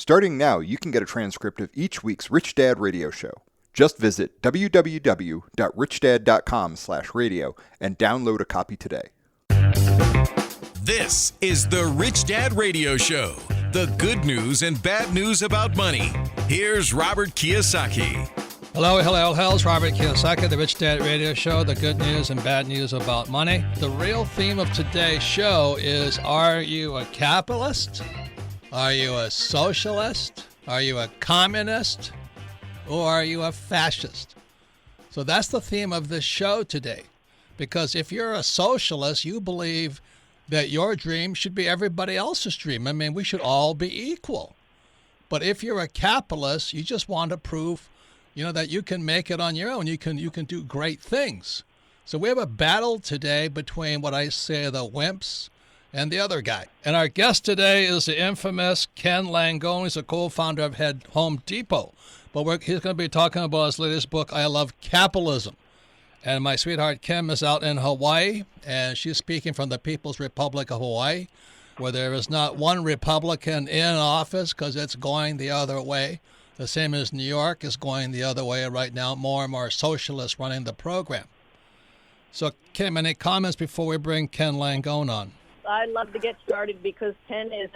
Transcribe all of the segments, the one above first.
Starting now, you can get a transcript of each week's Rich Dad Radio Show. Just visit www.richdad.com/radio and download a copy today. This is the Rich Dad Radio Show, the good news and bad news about money. Here's Robert Kiyosaki. Hello, it's Robert Kiyosaki, the Rich Dad Radio Show, the good news and bad news about money. The real theme of today's show is, are you a capitalist? Are you a socialist? Are you a communist? Or are you a fascist? So that's the theme of this show today. Because if you're a socialist, you believe that your dream should be everybody else's dream. I mean, we should all be equal. But if you're a capitalist, you just want to prove, that you can make it on your own. You can do great things. So we have a battle today between what I say the wimps and the other guy. And our guest today is the infamous Ken Langone. He's a co-founder of Home Depot. But he's going to be talking about his latest book, I Love Capitalism. And my sweetheart Kim is out in Hawaii, and she's speaking from the People's Republic of Hawaii, where there is not one Republican in office because it's going the other way. The same as New York is going the other way right now, more and more socialists running the program. So, Kim, any comments before we bring Ken Langone on? I'd love to get started because Ken is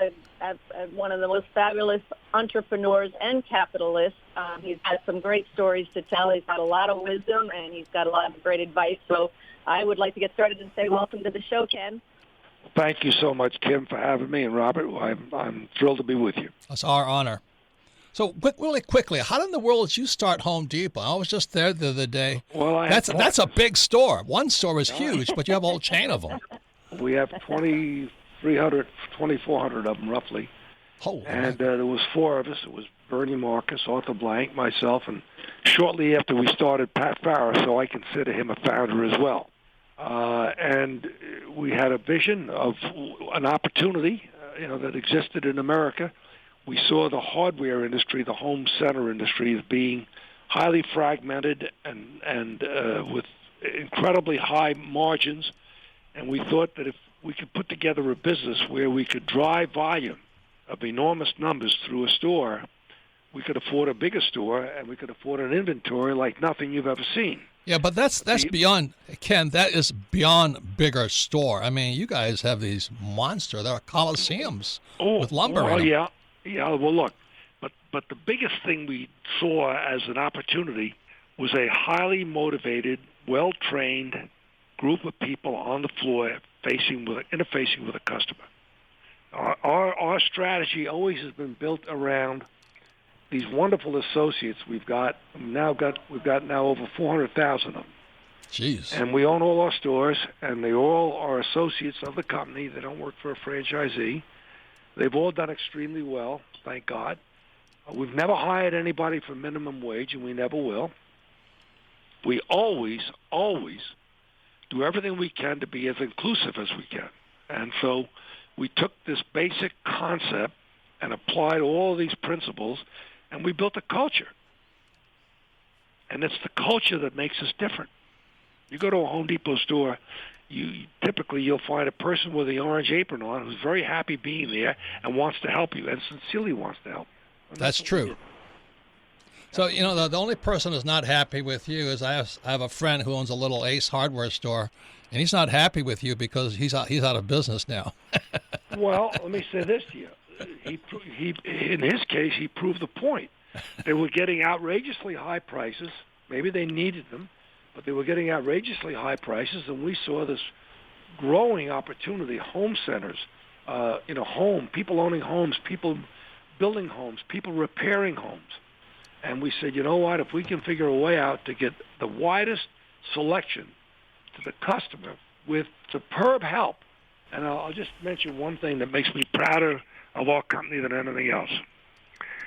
one of the most fabulous entrepreneurs and capitalists. He's had some great stories to tell. He's got a lot of wisdom, and he's got a lot of great advice. So I would like to get started and say welcome to the show, Ken. Thank you so much, Kim, for having me. And, Robert, I'm thrilled to be with you. It's our honor. So, really quickly, how in the world did you start Home Depot? I was just there the other day. Well, that's a big store. One store is huge, but you have a whole chain of them. We have 2,400 of them, roughly. Oh, and there was four of us. It was Bernie Marcus, Arthur Blank, myself, and shortly after we started, Pat Farrer, so I consider him a founder as well. And we had a vision of an opportunity, that existed in America. We saw the hardware industry, the home center industry, as being highly fragmented and with incredibly high margins. And we thought that if we could put together a business where we could drive volume of enormous numbers through a store, we could afford a bigger store and we could afford an inventory like nothing you've ever seen. Yeah, but that's beyond, Ken, that is beyond bigger store. I mean, you guys have these monster, they're coliseums with lumber in them. Yeah, well, look, but the biggest thing we saw as an opportunity was a highly motivated, well-trained group of people on the floor interfacing with a customer. Our strategy always has been built around these wonderful associates we've got now over 400,000 of them. Jeez. And we own all our stores, and they all are associates of the company. They don't work for a franchisee. They've all done extremely well, thank God. We've never hired anybody for minimum wage, and we never will. We always do everything we can to be as inclusive as we can. And so we took this basic concept and applied all these principles, and we built a culture. And it's the culture that makes us different. You go to a Home Depot store, you'll find a person with the orange apron on who's very happy being there and wants to help you and sincerely wants to help. That's true. So, the only person who's not happy with you is I have a friend who owns a little Ace hardware store, and he's not happy with you because he's out of business now. Well, let me say this to you. He in his case, he proved the point. They were getting outrageously high prices. Maybe they needed them, but they were getting outrageously high prices, and we saw this growing opportunity, home centers, people owning homes, people building homes, people repairing homes. And we said, you know what, if we can figure a way out to get the widest selection to the customer with superb help, and I'll just mention one thing that makes me prouder of our company than anything else.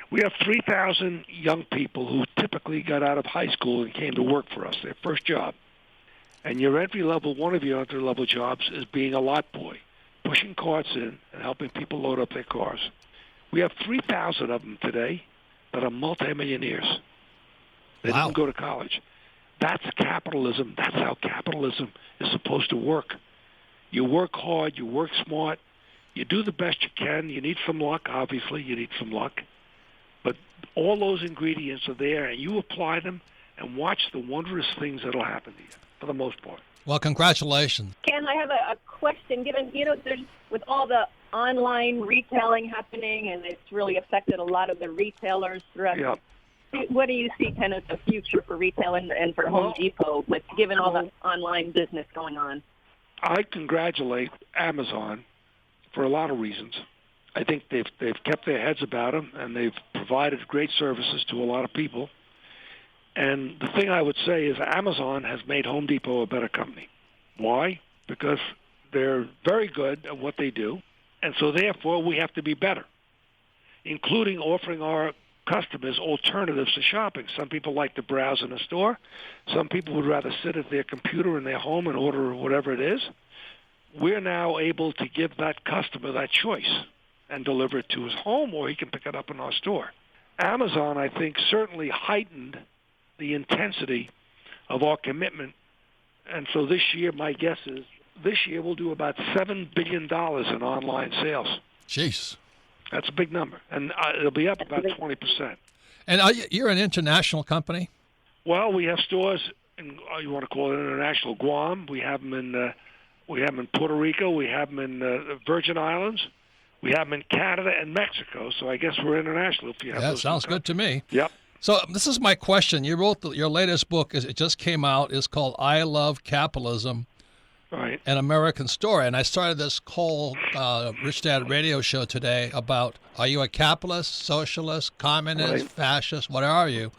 We have 3,000 young people who typically got out of high school and came to work for us, their first job. And one of your entry-level jobs is being a lot boy, pushing carts in and helping people load up their cars. We have 3,000 of them today that are multimillionaires. They didn't go to college. That's capitalism. That's how capitalism is supposed to work. You work hard. You work smart. You do the best you can. You need some luck, obviously. You need some luck. But all those ingredients are there, and you apply them and watch the wondrous things that will happen to you, for the most part. Well, congratulations. Ken, I have a question. Given, there's, with all the online retailing happening, and it's really affected a lot of the retailers throughout. Yeah. What do you see kind of the future for retail and for Home Depot, with given all the online business going on? I congratulate Amazon for a lot of reasons. I think they've kept their heads about them, and they've provided great services to a lot of people. And the thing I would say is Amazon has made Home Depot a better company. Why? Because they're very good at what they do, and so therefore we have to be better, including offering our customers alternatives to shopping. Some people like to browse in a store. Some people would rather sit at their computer in their home and order whatever it is. We're now able to give that customer that choice and deliver it to his home, or he can pick it up in our store. Amazon, I think, certainly heightened the intensity of our commitment. And so this year, my guess is, this year we'll do about $7 billion in online sales. Jeez. That's a big number. And it'll be up about 20%. And you're an international company? Well, we have stores in, you want to call it international, Guam. We have them in Puerto Rico. We have them in the Virgin Islands. We have them in Canada and Mexico. So I guess we're international. If you have that sounds good to me. Yep. So this is my question. You wrote your latest book. It just came out. It's called I Love Capitalism, right, An American Story. And I started this whole Rich Dad radio show today about, are you a capitalist, socialist, communist, right, fascist? What are you?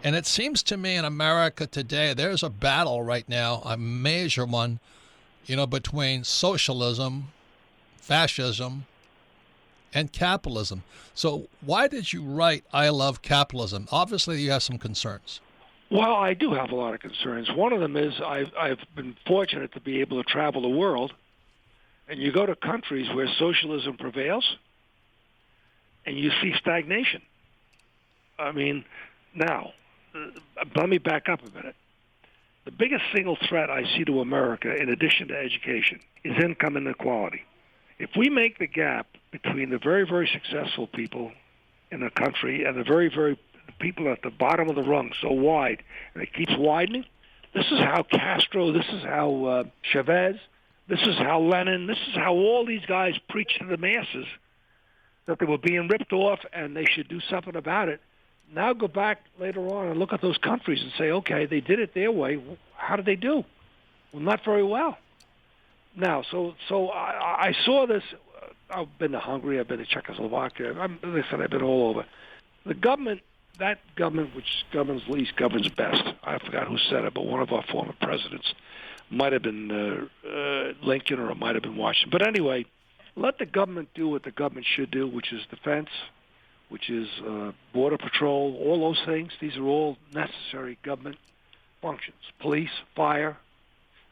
And it seems to me in America today, there's a battle right now, a major one, between socialism, fascism, and capitalism. So why did you write I Love Capitalism? Obviously, you have some concerns. Well, I do have a lot of concerns. One of them is I've been fortunate to be able to travel the world, and you go to countries where socialism prevails, and you see stagnation. I mean, now, let me back up a minute. The biggest single threat I see to America, in addition to education, is income inequality. If we make the gap between the very, very successful people in a country and the very, very people at the bottom of the rung so wide, and it keeps widening, this is how Castro, this is how Chavez, this is how Lenin, this is how all these guys preached to the masses that they were being ripped off and they should do something about it. Now go back later on and look at those countries and say, okay, they did it their way. How did they do? Well, not very well. Now, so I saw this. I've been to Hungary. I've been to Czechoslovakia. I've been all over. The government, that government which governs least, governs best. I forgot who said it, but one of our former presidents. Might have been Lincoln, or it might have been Washington. But anyway, let the government do what the government should do, which is defense, which is border patrol, all those things. These are all necessary government functions. Police, fire.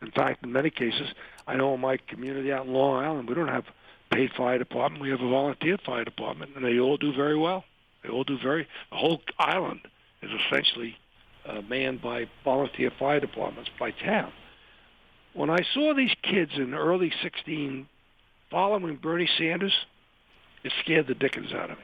In fact, in many cases, I know in my community out in Long Island, we don't have paid fire department. We have a volunteer fire department, and they all do very well. The whole island is essentially manned by volunteer fire departments by town. When I saw these kids in the early 16 following Bernie Sanders, it scared the dickens out of me.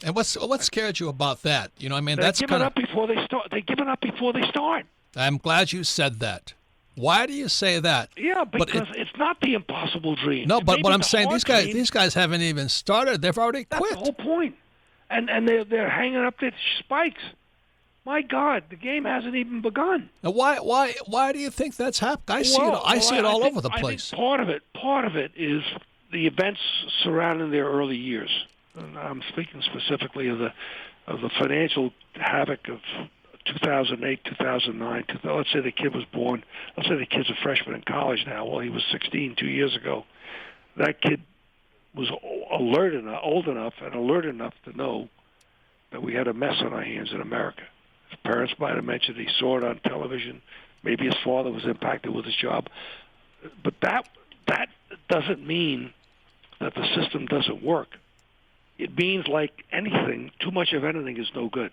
And what scared you about that? That's giving up before they start. They're giving up before they start. I'm glad you said that. Why do you say that? Yeah, because it's not the impossible dream. No, but what I'm saying, these guys haven't even started. They've already quit. That's the whole point. And they're hanging up their spikes. My God, the game hasn't even begun. Now, why do you think that's happened? I see it all over the place. I think part of it is the events surrounding their early years. And I'm speaking specifically of the financial havoc of 2008, 2009. Let's say the kid was born. Let's say the kid's a freshman in college now. Well, he was 16 2 years ago. That kid was old enough and alert enough to know that we had a mess on our hands in America. His parents might have mentioned he saw it on television. Maybe his father was impacted with his job. But that doesn't mean that the system doesn't work. It means, like anything, too much of anything is no good.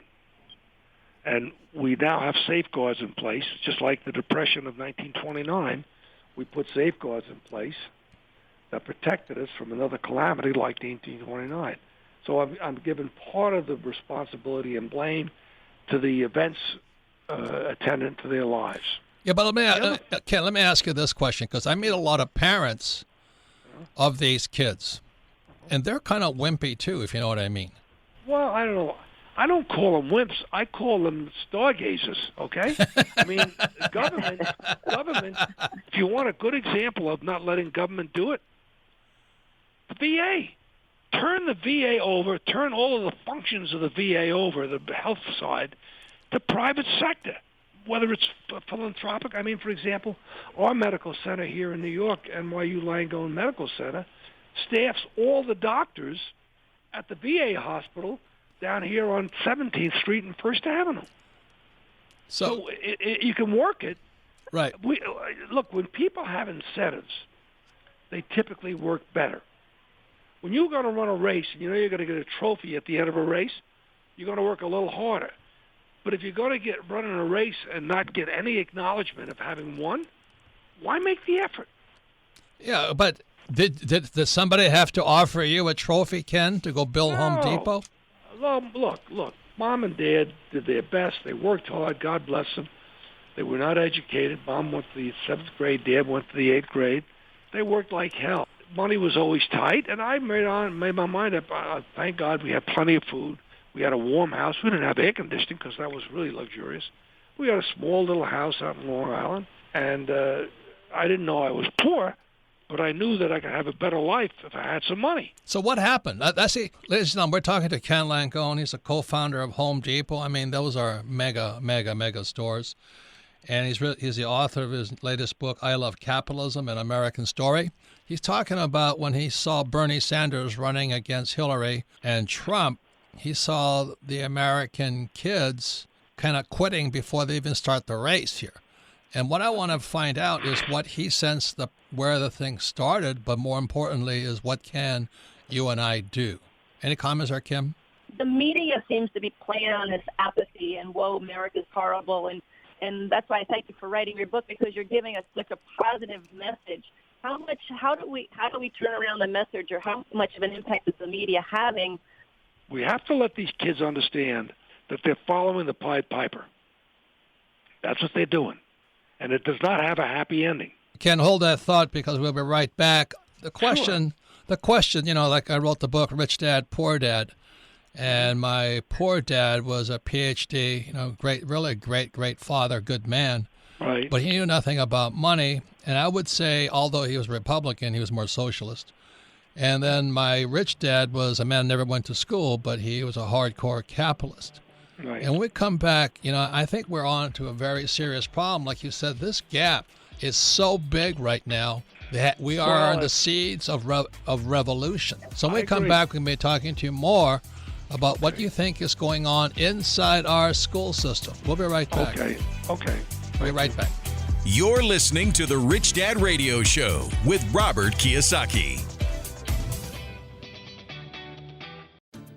And we now have safeguards in place, just like the Depression of 1929. We put safeguards in place that protected us from another calamity like 1929. So I'm giving part of the responsibility and blame to the events attendant to their lives. Yeah, but Ken, let me ask you this question, because I meet a lot of parents of these kids, and they're kind of wimpy too, if you know what I mean. Well, I don't know. I don't call them wimps. I call them stargazers, okay? I mean, government, if you want a good example of not letting government do it, the VA. Turn the VA over, turn all of the functions of the VA over, the health side, to private sector, whether it's philanthropic. I mean, for example, our medical center here in New York, NYU Langone Medical Center, staffs all the doctors at the VA hospital down here on 17th Street and First Avenue. So you can work it. Right. Look, when people have incentives, they typically work better. When you're going to run a race and you know you're going to get a trophy at the end of a race, you're going to work a little harder. But if you're going to get running a race and not get any acknowledgement of having won, why make the effort? Yeah, but did somebody have to offer you a trophy, Ken, to go build Home Depot? Look, Mom and Dad did their best. They worked hard. God bless them. They were not educated. Mom went to the 7th grade. Dad went to the 8th grade. They worked like hell. Money was always tight, and I made my mind up. Thank God we had plenty of food. We had a warm house. We didn't have air conditioning because that was really luxurious. We had a small little house out in Long Island, and I didn't know I was poor, but I knew that I could have a better life if I had some money. So what happened? Ladies and gentlemen, we're talking to Ken Langone. He's a co-founder of Home Depot. I mean, those are mega stores. And he's the author of his latest book, I Love Capitalism, An American Story. He's talking about when he saw Bernie Sanders running against Hillary and Trump, he saw the American kids kind of quitting before they even start the race here. And what I want to find out is what he sensed where the thing started, but more importantly is what can you and I do? Any comments there, Kim? The media seems to be playing on this apathy and, whoa, America's horrible. And that's why I thank you for writing your book, because you're giving us such a positive message. How do we turn around the message, or how much of an impact is the media having? We have to let these kids understand that they're following the Pied Piper. That's what they're doing. And it does not have a happy ending. Ken, hold that thought, because we'll be right back. The question, like I wrote the book, Rich Dad, Poor Dad. And my poor dad was a PhD, great father, good man. Right. But he knew nothing about money. And I would say, although he was Republican, he was more socialist. And then my rich dad was a man who never went to school, but he was a hardcore capitalist. Right. And when we come back, I think we're on to a very serious problem. Like you said, this gap is so big right now that we are on the seeds of revolution. So when we come back, we're going to be talking to you more about what you think is going on inside our school system. We'll be right back. Okay. We'll be right back. You're listening to the Rich Dad Radio Show with Robert Kiyosaki.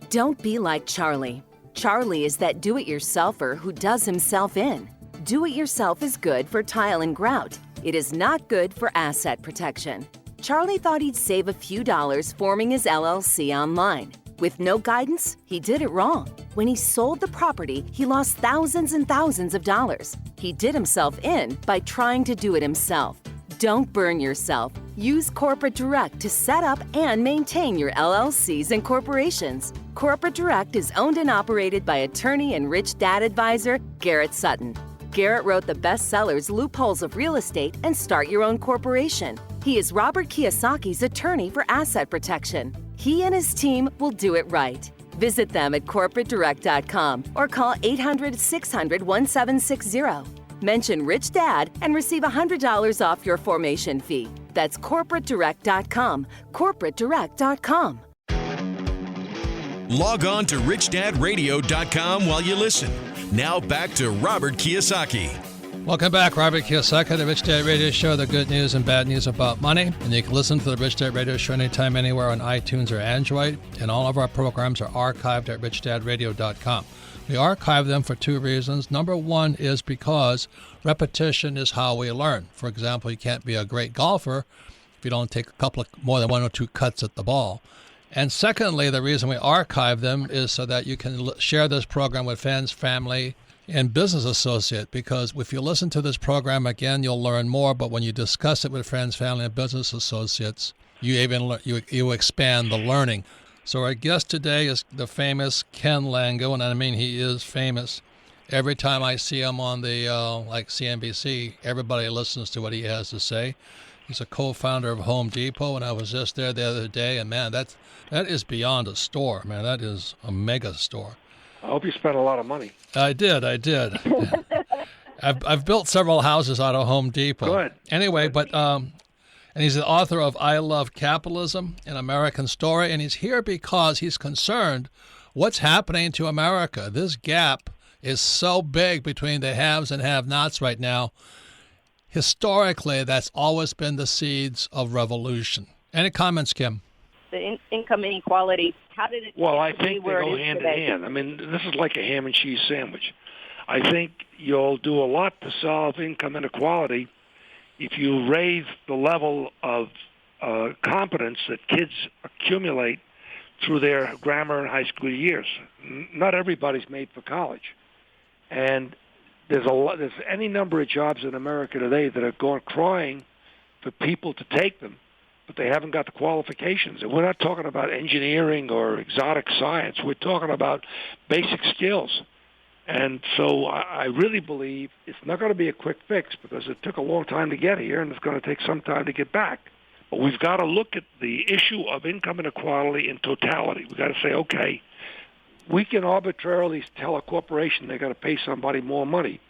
Don't be like Charlie. Charlie is that do-it-yourselfer who does himself in. Do-it-yourself is good for tile and grout. It is not good for asset protection. Charlie thought he'd save a few dollars forming his LLC online. With no guidance, he did it wrong. When he sold the property, he lost thousands and thousands of dollars. He did himself in by trying to do it himself. Don't burn yourself. Use Corporate Direct to set up and maintain your LLCs and corporations. Corporate Direct is owned and operated by attorney and rich dad advisor Garrett Sutton. Garrett wrote the bestsellers Loopholes of Real Estate and Start Your Own Corporation. He is Robert Kiyosaki's attorney for asset protection. He and his team will do it right. Visit them at corporatedirect.com or call 800-600-1760. Mention Rich Dad and receive $100 off your formation fee. That's corporatedirect.com. corporatedirect.com. Log on to richdadradio.com while you listen. Now back to Robert Kiyosaki. Welcome back, Robert Kiyosaki, the Rich Dad Radio Show, the good news and bad news about money. And you can listen to the Rich Dad Radio Show anytime, anywhere on iTunes or Android. And all of our programs are archived at richdadradio.com. We archive them for two reasons. Number one is because repetition is how we learn. For example, you can't be a great golfer if you don't take more than one or two cuts at the ball. And secondly, the reason we archive them is so that you can share this program with friends, family, and business associate, because if you listen to this program again, you'll learn more. But when you discuss it with friends, family, and business associates, you expand the learning. So our guest today is the famous Ken Langone, and I mean he is famous. Every time I see him on the like CNBC, everybody listens to what he has to say. He's a co-founder of Home Depot, and I was just there the other day, and man, that is beyond a store, man. That is a mega store. I hope you spent a lot of money. I did. I've built several houses out of Home Depot. Good. Anyway, but and he's the author of I Love Capitalism, An American Story, and he's here because he's concerned what's happening to America. This gap is so big between the haves and have-nots right now. Historically, that's always been the seeds of revolution. Any comments, Kim? The income inequality, how did it... Well, I think they where it go is hand in today? hand. I mean, this is like a ham and cheese sandwich. I think you'll do a lot to solve income inequality if you raise the level of competence that kids accumulate through their grammar and high school years. Not everybody's made for college. And there's any number of jobs in America today that are going crying for people to take them, but they haven't got the qualifications. And we're not talking about engineering or exotic science. We're talking about basic skills. And so I really believe it's not going to be a quick fix because it took a long time to get here, and it's going to take some time to get back. But we've got to look at the issue of income inequality in totality. We've got to say, okay, we can arbitrarily tell a corporation they've got to pay somebody more money.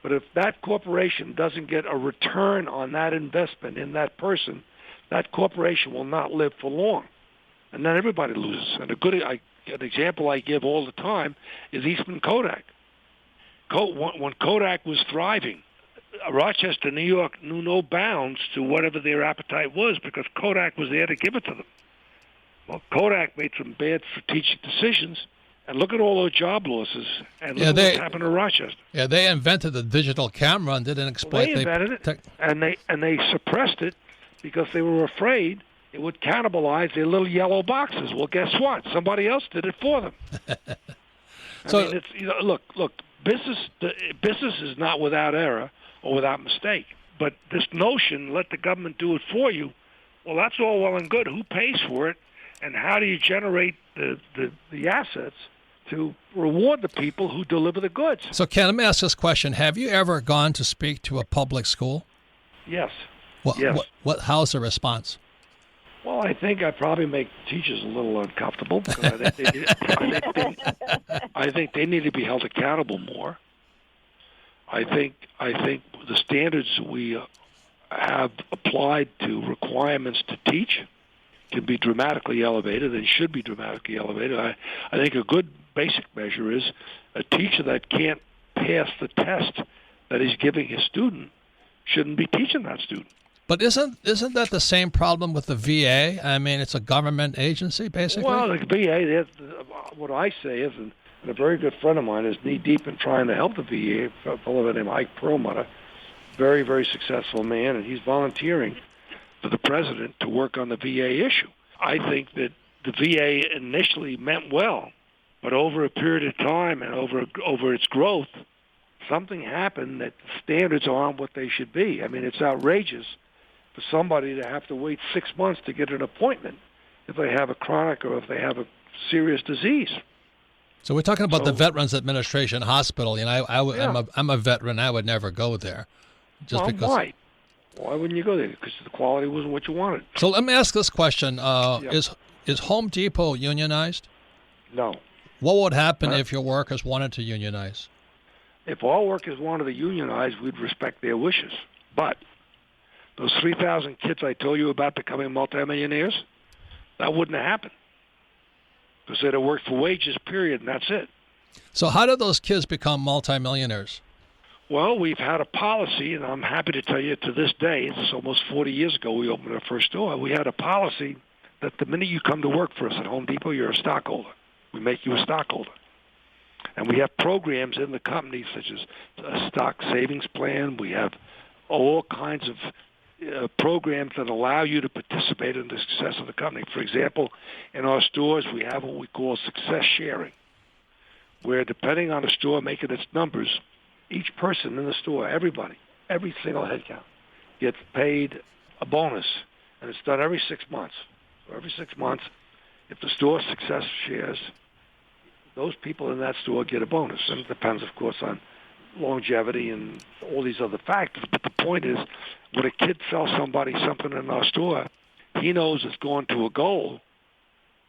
But if that corporation doesn't get a return on that investment in that person, that corporation will not live for long. And then everybody loses. And an example I give all the time is Eastman Kodak. When Kodak was thriving, Rochester, New York knew no bounds to whatever their appetite was because Kodak was there to give it to them. Well, Kodak made some bad strategic decisions, and look at all those job losses, and look at what happened to Rochester. Yeah, they invented the digital camera and didn't exploit. Well, they invented it, and they suppressed it because they were afraid it would cannibalize their little yellow boxes. Well, guess what? Somebody else did it for them. I mean, it's look, business is not without error or without mistake, but this notion, let the government do it for you, well, that's all well and good. Who pays for it? And how do you generate the assets to reward the people who deliver the goods? So, Ken, let me ask this question. Have you ever gone to speak to a public school? Yes. Yes. How's the response? Well, I think I probably make teachers a little uncomfortable because I think they need to be held accountable more. I think the standards we have applied to requirements to teach can be dramatically elevated and should be dramatically elevated. I think a good basic measure is a teacher that can't pass the test that he's giving his student shouldn't be teaching that student. But isn't that the same problem with the VA? I mean, it's a government agency, basically. Well, the VA, what I say is, and a very good friend of mine is knee-deep in trying to help the VA, a fellow named Ike Perlmutter, very, very successful man, and he's volunteering for the president to work on the VA issue. I think that the VA initially meant well, but over a period of time and over its growth, something happened that the standards aren't what they should be. I mean, it's outrageous for somebody to have to wait 6 months to get an appointment if they have a chronic or if they have a serious disease. So we're talking about the Veterans Administration Hospital. You know, I'm a veteran. I would never go there, because. Why wouldn't you go there? Because the quality wasn't what you wanted. So let me ask this question: Is Home Depot unionized? No. What would happen if your workers wanted to unionize? If all workers wanted to unionize, we'd respect their wishes. But those 3,000 kids I told you about becoming multimillionaires, that wouldn't have happened because they'd have worked for wages, period, and that's it. So how did those kids become multimillionaires? Well, we've had a policy, and I'm happy to tell you to this day, it's almost 40 years ago we opened our first store, we had a policy that the minute you come to work for us at Home Depot, you're a stockholder. We make you a stockholder. And we have programs in the company such as a stock savings plan. We have all kinds of programs that allow you to participate in the success of the company. For example, in our stores, we have what we call success sharing, where depending on the store making its numbers, each person in the store, everybody, every single headcount, gets paid a bonus, and it's done every 6 months. So every 6 months, if the store success shares, those people in that store get a bonus. And it depends, of course, on longevity and all these other factors. But the point is, when a kid sells somebody something in our store, he knows it's going to a goal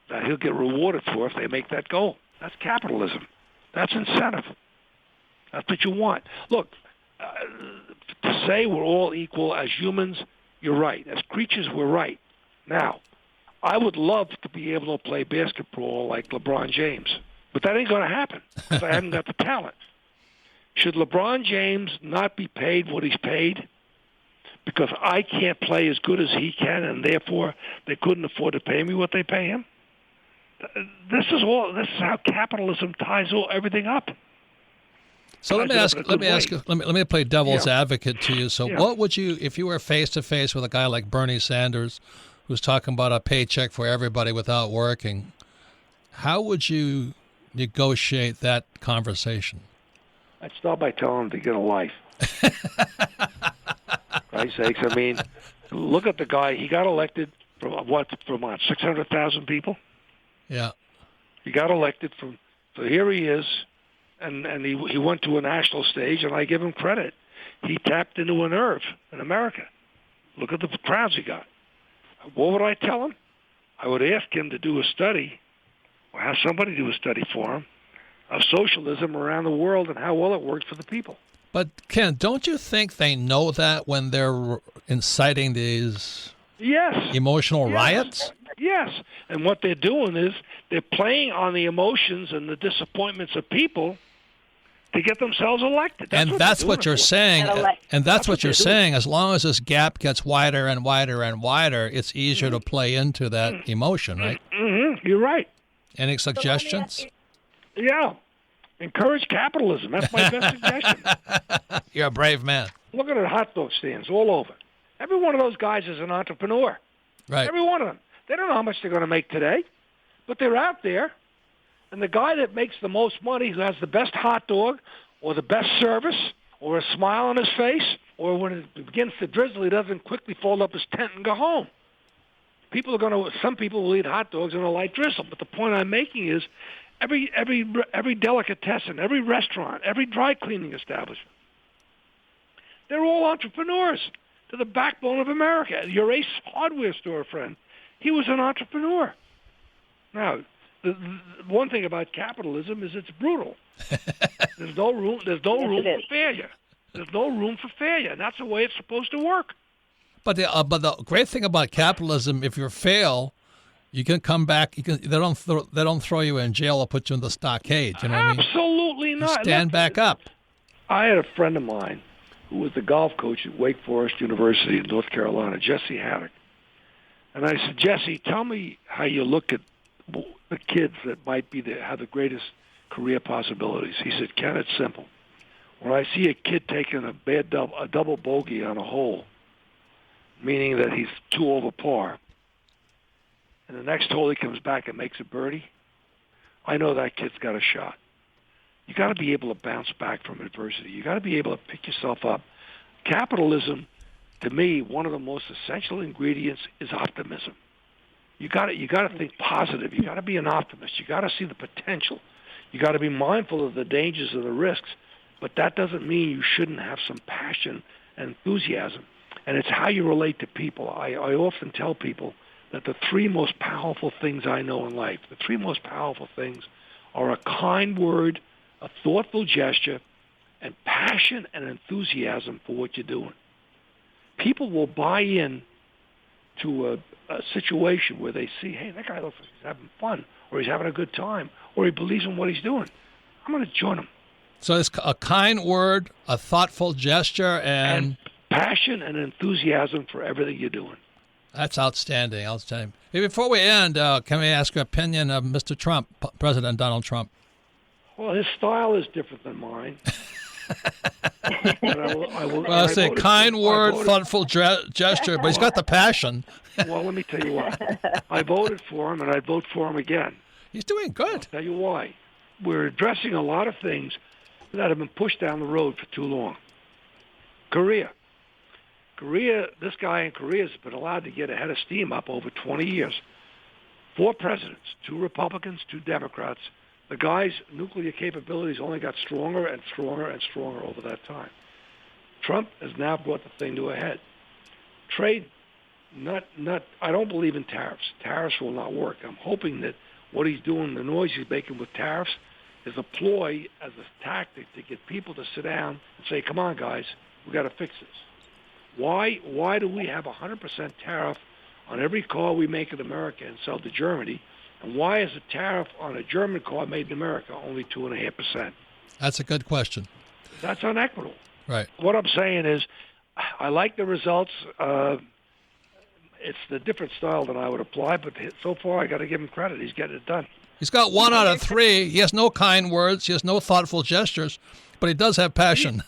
that he'll get rewarded for if they make that goal. That's capitalism. That's incentive. That's what you want. Look, to say we're all equal as humans, you're right. As creatures, we're right. Now, I would love to be able to play basketball like LeBron James, but that ain't going to happen because I haven't got the talent. Should LeBron James not be paid what he's paid because I can't play as good as he can, and therefore they couldn't afford to pay me what they pay him? This is how capitalism ties everything up. So let me play devil's advocate to you. So what would you, if you were face to face with a guy like Bernie Sanders, who's talking about a paycheck for everybody without working, how would you negotiate that conversation? I'd start by telling him to get a life. Christ's sakes, I mean, look at the guy. He got elected from 600,000 people? Yeah. He got elected so here he is, and he went to a national stage, and I give him credit. He tapped into a nerve in America. Look at the crowds he got. What would I tell him? I would ask him to do a study, or have somebody do a study for him, of socialism around the world and how well it works for the people. But, Ken, don't you think they know that when they're inciting these emotional riots? Yes. And what they're doing is they're playing on the emotions and the disappointments of people to get themselves elected. That's what you're saying. And that's what you're saying. As long as this gap gets wider and wider and wider, it's easier to play into that emotion, right? Mm-hmm. You're right. Any suggestions? Yeah. Encourage capitalism. That's my best suggestion. You're a brave man. Look at the hot dog stands all over. Every one of those guys is an entrepreneur. Right. Every one of them. They don't know how much they're going to make today, but they're out there. And the guy that makes the most money, who has the best hot dog or the best service or a smile on his face, or when it begins to drizzle, he doesn't quickly fold up his tent and go home. Some people will eat hot dogs in a light drizzle. But the point I'm making is every delicatessen, every restaurant, every dry cleaning establishment, they're all entrepreneurs. They're the backbone of America. Your Ace hardware store friend, he was an entrepreneur. Now, the one thing about capitalism is it's brutal. There's no room for failure. There's no room for failure, and that's the way it's supposed to work. But the great thing about capitalism, if you fail, you can come back. They don't throw you in jail or put you in the stockade. You know what I mean? Absolutely not. You stand back up. I had a friend of mine who was the golf coach at Wake Forest University in North Carolina, Jesse Haddock. And I said, Jesse, tell me how you look at the kids that might have the greatest career possibilities. He said, Ken, it's simple. When I see a kid taking a double bogey on a hole, meaning that he's 2 over par, and the next hole he comes back and makes a birdie, I know that kid's got a shot. You got to be able to bounce back from adversity. You got to be able to pick yourself up. Capitalism, to me, one of the most essential ingredients is optimism. You got to think positive. You got to be an optimist. You got to see the potential. You got to be mindful of the dangers and the risks. But that doesn't mean you shouldn't have some passion and enthusiasm. And it's how you relate to people. I often tell people that the 3 most powerful things I know in life, the 3 most powerful things are a kind word, a thoughtful gesture, and passion and enthusiasm for what you're doing. People will buy in to a situation where they see, hey, that guy looks like he's having fun, or he's having a good time, or he believes in what he's doing. I'm going to join him. So it's a kind word, a thoughtful gesture, and passion and enthusiasm for everything you're doing. That's outstanding. Outstanding. Hey, before we end, can we ask your opinion of Mr. Trump, President Donald Trump? Well, his style is different than mine. But I will, Well, I say voted kind for- word, I voted- thoughtful gesture, but he's got the passion. Well, let me tell you what. I voted for him, and I'd vote for him again. He's doing good. Tell you why. We're addressing a lot of things that have been pushed down the road for too long. Korea, this guy in Korea has been allowed to get ahead of steam up over 20 years. 4 presidents, 2 Republicans, 2 Democrats. The guy's nuclear capabilities only got stronger and stronger and stronger over that time. Trump has now brought the thing to a head. Trade, I don't believe in tariffs. Tariffs will not work. I'm hoping that what he's doing, the noise he's making with tariffs, is a ploy as a tactic to get people to sit down and say, come on, guys, we got to fix this. Why do we have 100% tariff on every car we make in America and sell to Germany? And why is a tariff on a German car made in America only 2.5%? That's a good question. That's unequitable. Right. What I'm saying is, I like the results. It's the different style that I would apply, but so far I got to give him credit. He's getting it done. He's got 1 out of 3. He has no kind words. He has no thoughtful gestures, but he does have passion.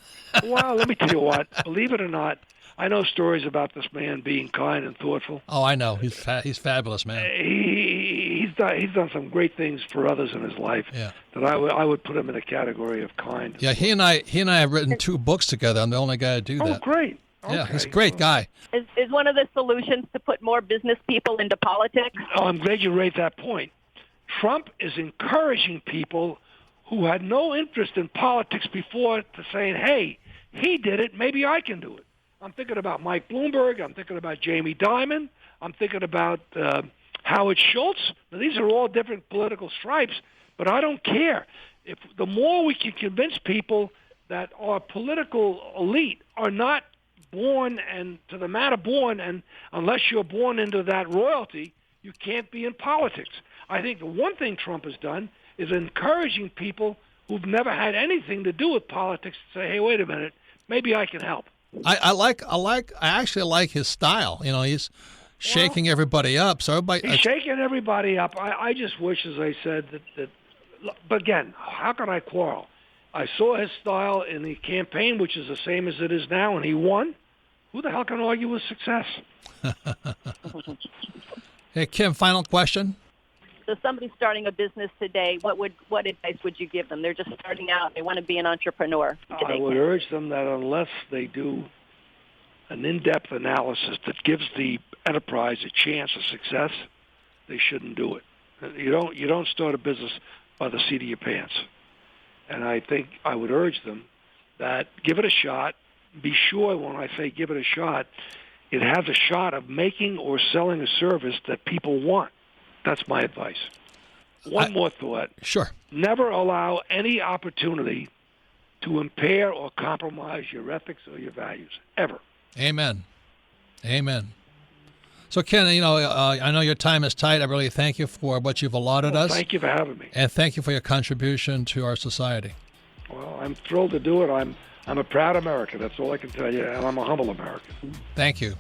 Well, let me tell you what. Believe it or not, I know stories about this man being kind and thoughtful. Oh, I know. He's fabulous, man. He's done some great things for others in his life. Yeah. That I would put him in a category of kind. Yeah, he and I have written 2 books together. I'm the only guy to do that. Oh, great. Yeah, Okay. he's a great guy. Is one of the solutions to put more business people into politics? Oh, I'm glad you raised that point. Trump is encouraging people who had no interest in politics before to saying, hey, he did it, maybe I can do it. I'm thinking about Mike Bloomberg. I'm thinking about Jamie Dimon. I'm thinking about Howard Schultz. Now, these are all different political stripes, but I don't care. If the more we can convince people that our political elite are not born and to the matter born, and unless you're born into that royalty, you can't be in politics. I think the one thing Trump has done is encouraging people who've never had anything to do with politics to say, hey, wait a minute, maybe I can help. I actually like his style. You know, he's shaking everybody up. So everybody, He's shaking everybody up. I just wish, as I said, that. But again, how can I quarrel? I saw his style in the campaign, which is the same as it is now, and he won. Who the hell can argue with success? Hey, Kim, final question. So somebody starting a business today, what advice would you give them? They're just starting out. They want to be an entrepreneur. I would urge them that unless they do an in-depth analysis that gives the enterprise a chance of success, they shouldn't do it. You don't start a business by the seat of your pants. And I think I would urge them that give it a shot. Be sure when I say give it a shot, it has a shot of making or selling a service that people want. That's my advice. One more thought. Sure. Never allow any opportunity to impair or compromise your ethics or your values, ever. Amen. Amen. So, Ken, I know your time is tight. I really thank you for what you've allotted us. Thank you for having me. And thank you for your contribution to our society. Well, I'm thrilled to do it. I'm a proud American. That's all I can tell you. And I'm a humble American. Thank you.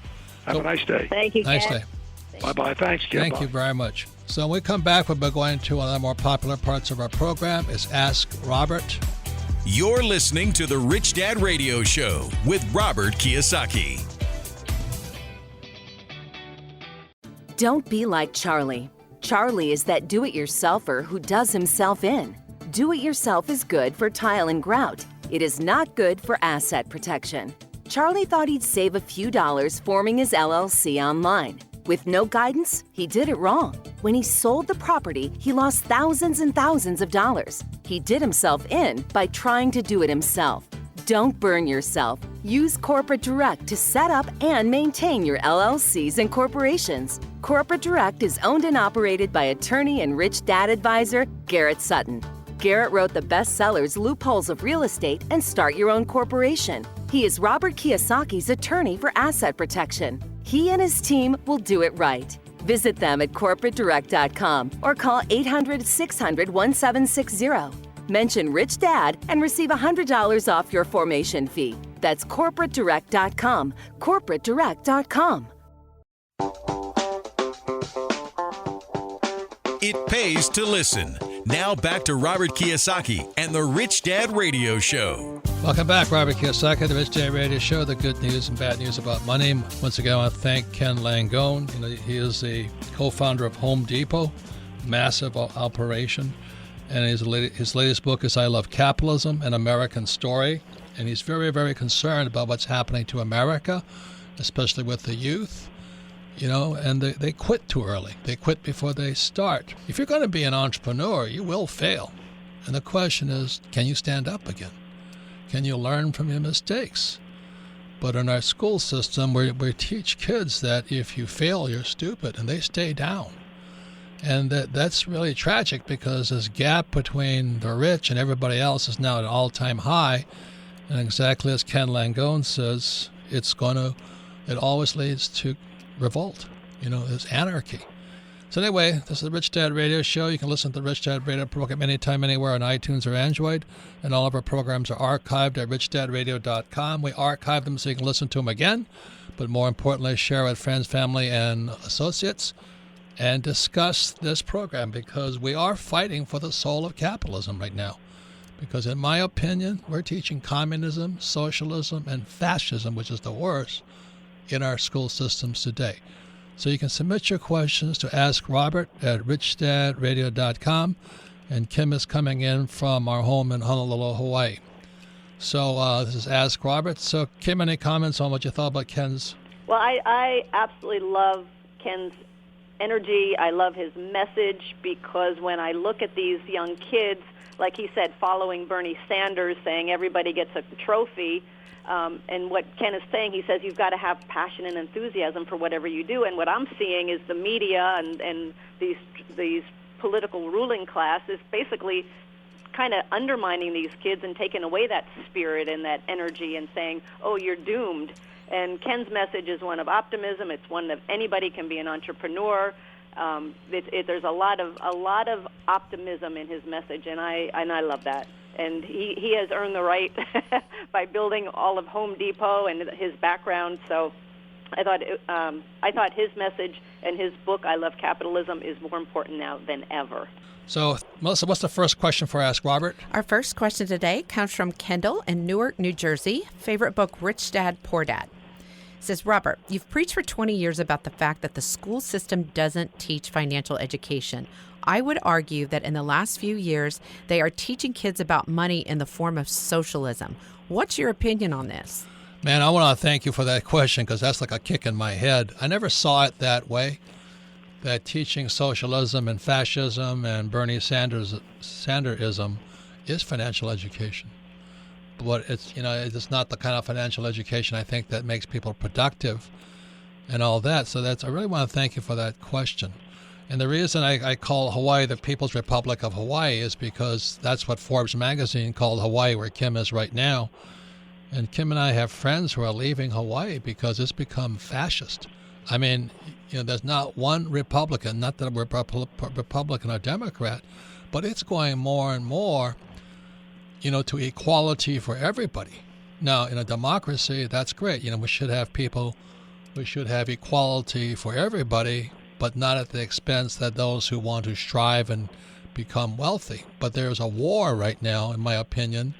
Have a nice day. Thank you, Ken. Nice day. Bye-bye. Thanks, Ken. Thank you very much. So when we come back, we'll be going to one of the more popular parts of our program is Ask Robert. You're listening to the Rich Dad Radio Show with Robert Kiyosaki. Don't be like Charlie. Charlie is that do-it-yourselfer who does himself in. Do-it-yourself is good for tile and grout. It is not good for asset protection. Charlie thought he'd save a few dollars forming his LLC online. With no guidance, he did it wrong. When he sold the property, he lost thousands and thousands of dollars. He did himself in by trying to do it himself. Don't burn yourself. Use Corporate Direct to set up and maintain your LLCs and corporations. Corporate Direct is owned and operated by attorney and rich dad advisor Garrett Sutton. Garrett wrote the bestsellers Loopholes of Real Estate and Start Your Own Corporation. He is Robert Kiyosaki's attorney for asset protection. He and his team will do it right. Visit them at corporatedirect.com or call 800-600-1760. Mention Rich Dad and receive $100 off your formation fee. That's corporatedirect.com. corporatedirect.com. It pays to listen. Now back to Robert Kiyosaki and the Rich Dad Radio Show. Welcome back, Robert Kiyosaki, the Rich Dad Radio Show, the good news and bad news about money. Once again, I want to thank Ken Langone. He is the co-founder of Home Depot, massive operation. And his latest book is I Love Capitalism, An American Story. And he's very, very concerned about what's happening to America, especially with the youth. And they quit too early. They quit before they start. If you're going to be an entrepreneur, you will fail. And the question is, can you stand up again? Can you learn from your mistakes? But in our school system, we teach kids that if you fail, you're stupid, and they stay down. And that's really tragic because this gap between the rich and everybody else is now at an all-time high. And exactly as Ken Langone says, it always leads to revolt. There's anarchy. So anyway, this is the Rich Dad Radio Show. You can listen to the Rich Dad Radio program anytime, anywhere on iTunes or Android. And all of our programs are archived at richdadradio.com. We archive them so you can listen to them again. But more importantly, share with friends, family, and associates. And discuss this program because we are fighting for the soul of capitalism right now. Because in my opinion, we're teaching communism, socialism, and fascism, which is the worst, in our school systems today. So you can submit your questions to Ask Robert at richdadradio.com. And Kim is coming in from our home in Honolulu, Hawaii. So this is Ask Robert. So Kim, any comments on what you thought about Ken's? Well, I absolutely love Ken's energy. I love his message because when I look at these young kids, like he said, following Bernie Sanders, saying everybody gets a trophy, and what Ken is saying, he says you've got to have passion and enthusiasm for whatever you do. And what I'm seeing is the media and these political ruling class is basically kind of undermining these kids and taking away that spirit and that energy and saying, oh, you're doomed. And Ken's message is one of optimism. It's one of anybody can be an entrepreneur. There's a lot of optimism in his message, and I love that. And he has earned the right by building all of Home Depot and his background. So I thought his message and his book, I Love Capitalism, is more important now than ever. So, Melissa, what's the first question for Ask Robert? Our first question today comes from Kendall in Newark, New Jersey. Favorite book, Rich Dad, Poor Dad. It says, Robert, you've preached for 20 years about the fact that the school system doesn't teach financial education. I would argue that in the last few years, they are teaching kids about money in the form of socialism. What's your opinion on this? Man, I want to thank you for that question because that's like a kick in my head. I never saw it that way, that teaching socialism and fascism and Bernie Sanderism is financial education. But it's not the kind of financial education I think that makes people productive and all that. So I really want to thank you for that question. And the reason I call Hawaii the People's Republic of Hawaii is because that's what Forbes magazine called Hawaii, where Kim is right now. And Kim and I have friends who are leaving Hawaii because it's become fascist. I mean, there's not one Republican, not that we're Republican or Democrat, but it's going more and more, to equality for everybody. Now, in a democracy, that's great. We should have equality for everybody, but not at the expense that those who want to strive and become wealthy. But there's a war right now, in my opinion,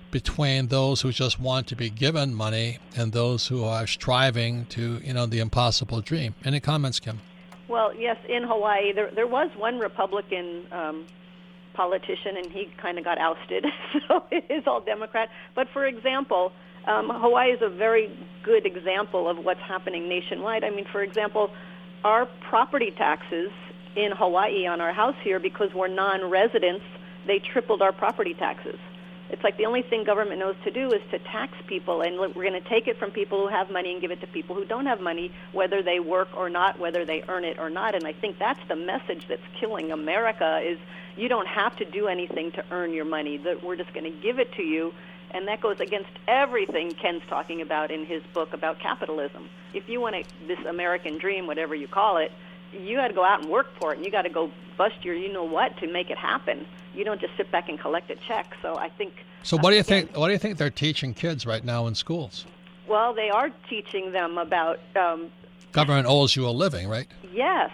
between those who just want to be given money and those who are striving to, the impossible dream. Any comments, Kim? Well, yes, in Hawaii, there was one Republican politician, and he kind of got ousted, so it is all Democrat. But for example, Hawaii is a very good example of what's happening nationwide. I mean, for example, our property taxes in Hawaii on our house here, because we're non-residents, they tripled our property taxes. It's like the only thing government knows to do is to tax people, and we're going to take it from people who have money and give it to people who don't have money, whether they work or not, whether they earn it or not. And I think that's the message that's killing America is you don't have to do anything to earn your money. That we're just going to give it to you, and that goes against everything Ken's talking about in his book about capitalism. If you want this American dream, whatever you call it, you got to go out and work for it, and you got to go bust your you-know-what to make it happen. You don't just sit back and collect a check. So I think. So what do you think? What do you think they're teaching kids right now in schools? Well, they are teaching them about. Government owes you a living, right? Yes.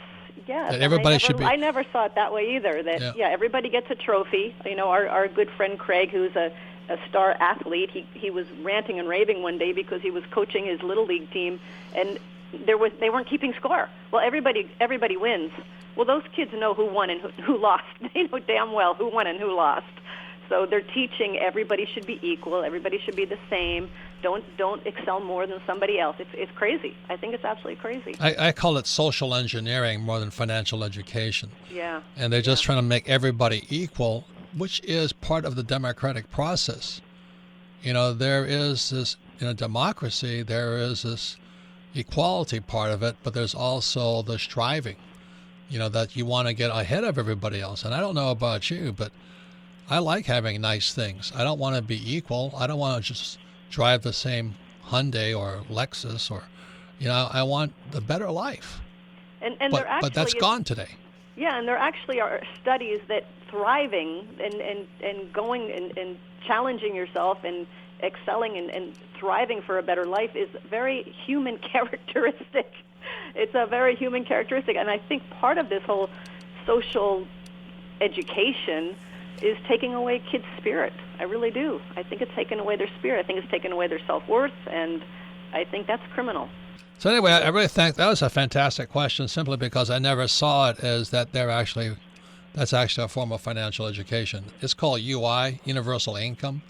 That everybody should be. I never saw it that way either. That everybody gets a trophy. Our good friend Craig, who's a a star athlete. He was ranting and raving one day because he was coaching his little league team, and they weren't keeping score. Well, everybody wins. Well, those kids know who won and who lost. They know damn well who won and who lost. So they're teaching everybody should be equal. Everybody should be the same. Don't excel more than somebody else. It's crazy. I think it's absolutely crazy. I call it social engineering more than financial education. Yeah. And they're just trying to make everybody equal, which is part of the democratic process. There is this, democracy, there is this equality part of it, but there's also the striving, that you want to get ahead of everybody else. And I don't know about you, but I like having nice things. I don't want to be equal. I don't want to just drive the same Hyundai or Lexus or, I want the better life. But that's gone today. Yeah, and there actually are studies that thriving and going and challenging yourself and excelling and thriving for a better life is very human characteristic. It's a very human characteristic, and I think part of this whole social education is taking away kids' spirit. I really do. I think it's taken away their spirit. I think it's taken away their self-worth, and I think that's criminal. So anyway, I really think that was a fantastic question, simply because I never saw it as that that's actually a form of financial education. It's called UI, Universal Income.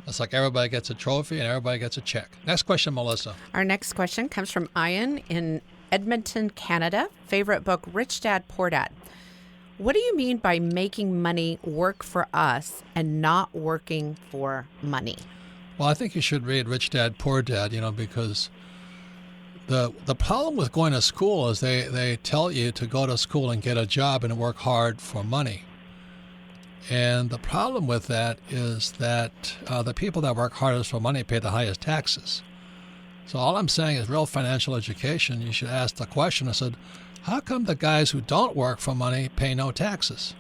It's like everybody gets a trophy and everybody gets a check. Next question, Melissa. Our next question comes from Ian in Edmonton, Canada. Favorite book, Rich Dad, Poor Dad. What do you mean by making money work for us and not working for money? Well, I think you should read Rich Dad, Poor Dad, because the problem with going to school is they tell you to go to school and get a job and work hard for money. And the problem with that is that the people that work hardest for money pay the highest taxes. So all I'm saying is real financial education, you should ask the question, I said, how come the guys who don't work for money pay no taxes?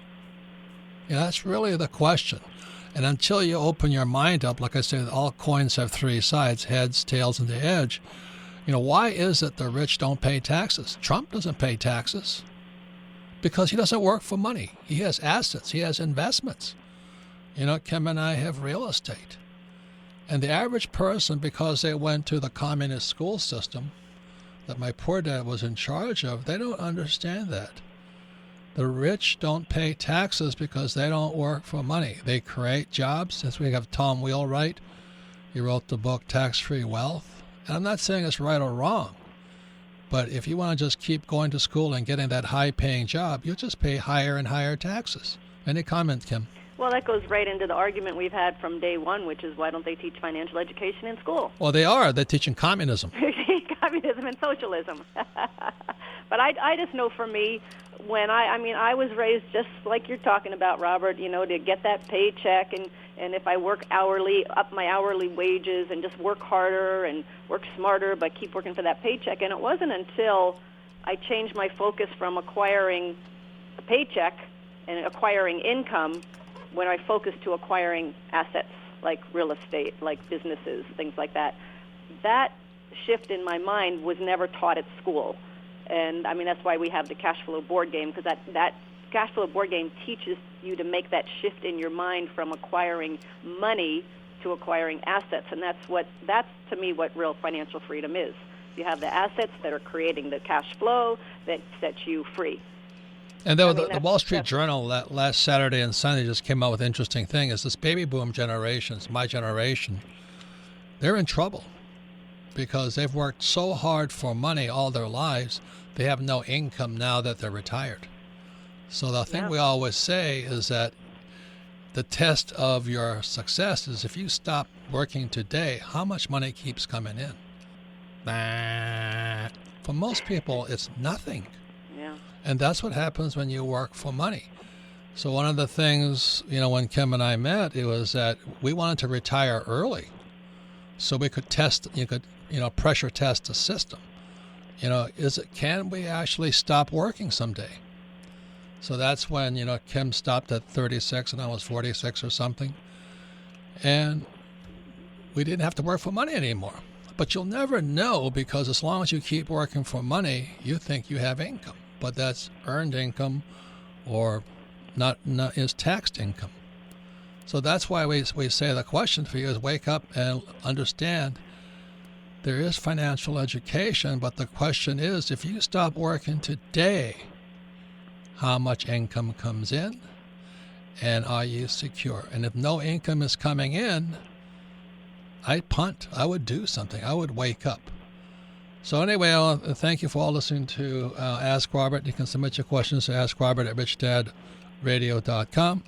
That's really the question. And until you open your mind up, like I said, all coins have three sides, heads, tails, and the edge. Why is it the rich don't pay taxes? Trump doesn't pay taxes because he doesn't work for money. He has assets. He has investments. Kim and I have real estate. And the average person, because they went to the communist school system that my poor dad was in charge of, they don't understand that. The rich don't pay taxes because they don't work for money. They create jobs. Since we have Tom Wheelwright, he wrote the book Tax-Free Wealth. And I'm not saying it's right or wrong, but if you want to just keep going to school and getting that high-paying job, you'll just pay higher and higher taxes. Any comment, Kim? Well, that goes right into the argument we've had from day one, which is why don't they teach financial education in school? Well, they are. They're teaching communism. Communism and socialism. But I just know for me, when I was raised just like you're talking about, Robert, to get that paycheck, and if I work hourly, up my hourly wages and just work harder and work smarter, but keep working for that paycheck. And it wasn't until I changed my focus from acquiring a paycheck and acquiring income when I focused to acquiring assets like real estate, like businesses, things like that. That shift in my mind was never taught at school. And that's why we have the cash flow board game, because that cash flow board game teaches you to make that shift in your mind from acquiring money to acquiring assets. And that's to me what real financial freedom is. You have the assets that are creating the cash flow that sets you free. And the Wall Street Journal that last Saturday and Sunday just came out with an interesting thing. Is this baby boom generation, my generation, they're in trouble because they've worked so hard for money all their lives, they have no income now that they're retired. So the thing we always say is that the test of your success is if you stop working today, how much money keeps coming in? For most people, it's nothing. And that's what happens when you work for money. So one of the things, when Kim and I met, it was that we wanted to retire early so we could test, pressure test the system. Can we actually stop working someday? So that's when, Kim stopped at 36 and I was 46 or something. And we didn't have to work for money anymore. But you'll never know, because as long as you keep working for money, you think you have income. But that's earned income or not is taxed income. So that's why we say the question for you is wake up and understand there is financial education, but the question is, if you stop working today, how much income comes in, and are you secure? And if no income is coming in, I'd punt. I would do something. I would wake up. So anyway, thank you for all listening to Ask Robert. You can submit your questions to AskRobert@richdadradio.com.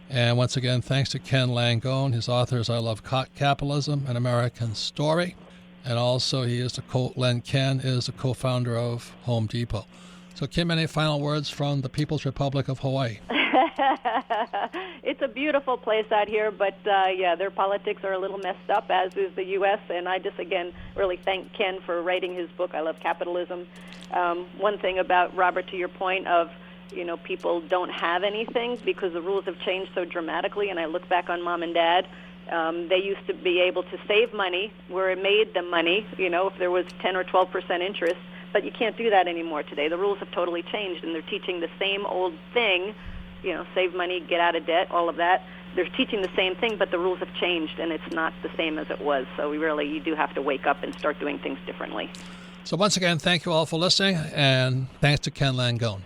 And once again, thanks to Ken Langone. His author is I Love Capitalism, An American Story. And also, Ken is the co-founder of Home Depot. So, Kim, any final words from the People's Republic of Hawaii? It's a beautiful place out here, but their politics are a little messed up, as is the U.S., and I just, again, really thank Ken for writing his book, I Love Capitalism. One thing about, Robert, to your point of, people don't have anything because the rules have changed so dramatically, and I look back on Mom and Dad. They used to be able to save money where it made them money, if there was 10 or 12% interest, but you can't do that anymore today. The rules have totally changed, and they're teaching the same old thing, save money, get out of debt, all of that. They're teaching the same thing, but the rules have changed, and it's not the same as it was. So you do have to wake up and start doing things differently. So once again, thank you all for listening, and thanks to Ken Langone.